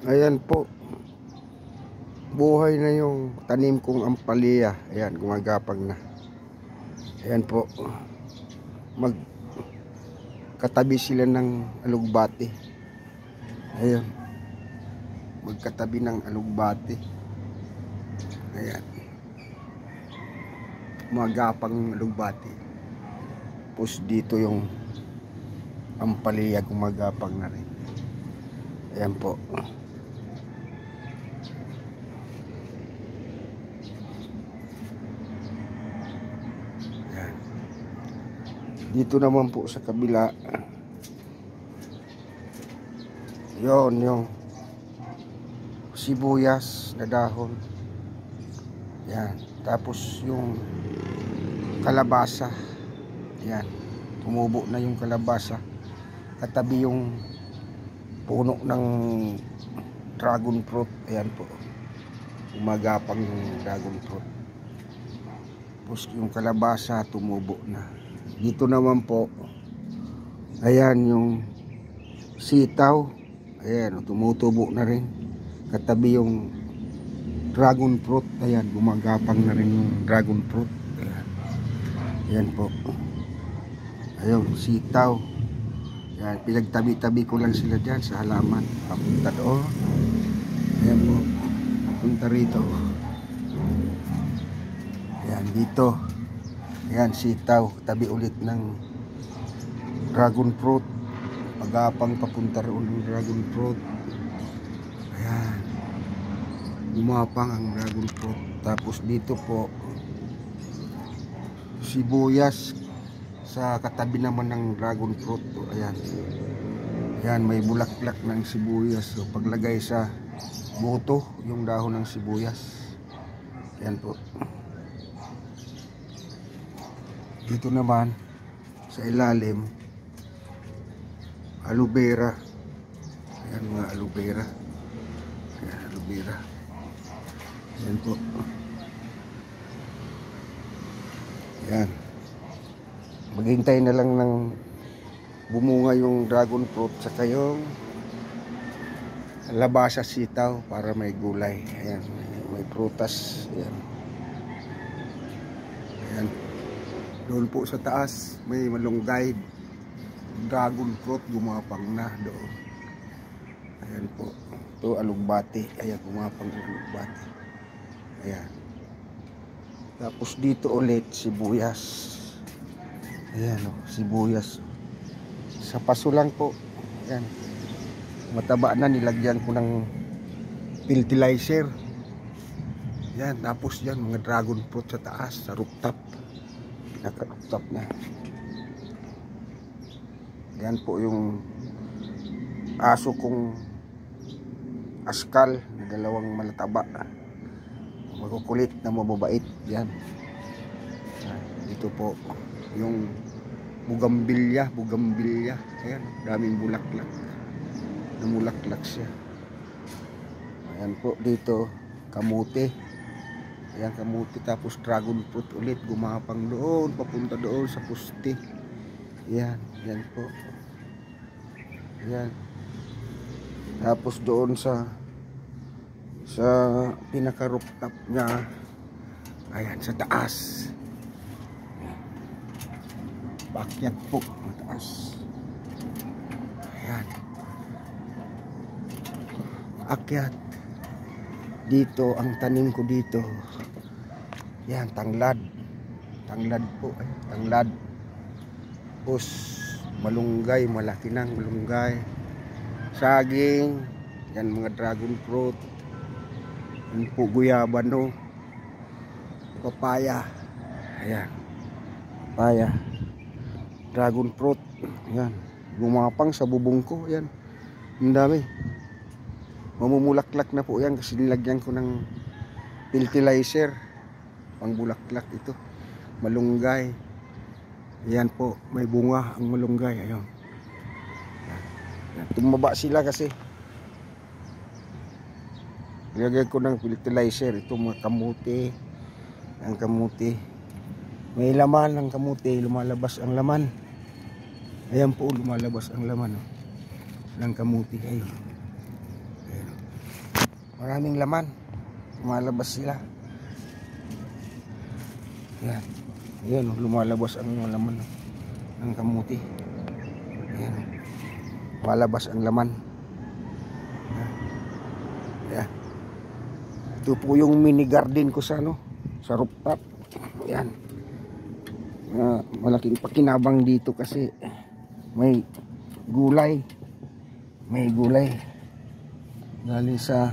Ayan po. Buhay na yung tanim kong ampalaya. Ayan, gumagapang na. Ayan po. Magkatabi sila ng alugbati. Ayan. Magkatabi ng alugbati. Ayan. Gumagapang alugbati. Tapos dito yung ampalaya gumagapang na rin. Ayan po. Ayan. Dito naman po sa kabila, yon yung sibuyas na dahon. Ayan. Tapos yung kalabasa. Ayan. Tumubo na yung kalabasa. Katabi yung puno ng dragon fruit. Ayan po. Umagapang yung dragon fruit. Tapos yung kalabasa tumubo na. Dito naman po, ayan yung sitaw. Ayan, tumutubo na rin. Katabi yung dragon fruit. Ayan, gumagapang na rin yung dragon fruit. Ayan, ayan po. Ayun, sitaw. Ayan, pinagtabi-tabi ko lang sila dyan sa halaman. Papunta doon. Ayan po. Papunta rito. Ayan, dito. Ayan, sitaw. Tabi ulit ng dragon fruit. Pagapang papunta roon ng dragon fruit. Ayan. Gumapang ang dragon fruit. Tapos dito po, sibuyas. Sa katabi naman ng dragon fruit. Ayan. Ayan, may bulaklak ng sibuyas. So, paglagay sa buto, yung dahon ng sibuyas. Ayan po. Dito naman, sa ilalim, aloe vera. Ayan mga aloe vera. Ayan, aloe vera. Ayan po. Ayan. Maghintay na lang ng bumunga yung dragon fruit saka yung labasa sitaw para may gulay. Ayan, may prutas. Ayan. Ayan. Doon po sa taas may malunggay. Dragon fruit gumapang na doon. Ayan po. Ito alugbati. Ayan, gumapang alugbati. Ayan. Tapos dito ulit sibuyas. Ayan o, sibuyas. Sa paso lang po. Ayan. Mataba na, nilagyan ko ng fertilizer. Ayan, tapos yan, mga dragon fruit sa taas, sa rooftop. Pinaka-rooftop na. Ayan po yung aso kong askal, dalawang malataba. Makukulit na mababait. Ayan. Dito po yung bugambilya. Ayan, daming bulaklak. Namulaklak siya. Ayan po dito, kamuti. Ayan, kamuti. Tapos dragon fruit ulit, gumapang doon, papunta doon sa puste. Ayan, ayan po. Ayan. Tapos doon sa pinaka-rooftop niya. Ayan, sa taas. Pakyat po, mataas. Ayan. Akyat. Dito, ang tanim ko dito. Ayan, tanglad. Tanglad po. Tanglad. Tapos, malunggay. Malaki ng malunggay. Saging. Ayan, mga dragon fruit. Ayan po, guyabano. Papaya. Ayan. Papaya. Dragon fruit. Ayan. Gumapang sa bubong ko. Ayan. Ang dami. Mamumulaklak na po yan kasi nilagyan ko ng fertilizer. Pangbulaklak ito. Malunggay. Ayan po. May bunga ang malunggay. Ayan. Tumaba sila kasi. Nilagyan ko ng fertilizer. Ito mga kamuti. Ang kamuti. May laman ng kamuti, lumalabas ang laman. Ayan po, lumalabas ang laman ng kamuti. Ayun. Ayan. Maraming laman. Lumalabas sila. Yan. Ayan, lumalabas ang mga laman ng kamuti. Ayan. Lumalabas ang laman. Ayan. Ito po yung mini garden ko sa sa rooftop. Ayan. Malaking pakinabang dito kasi may gulay. May gulay. Galing sa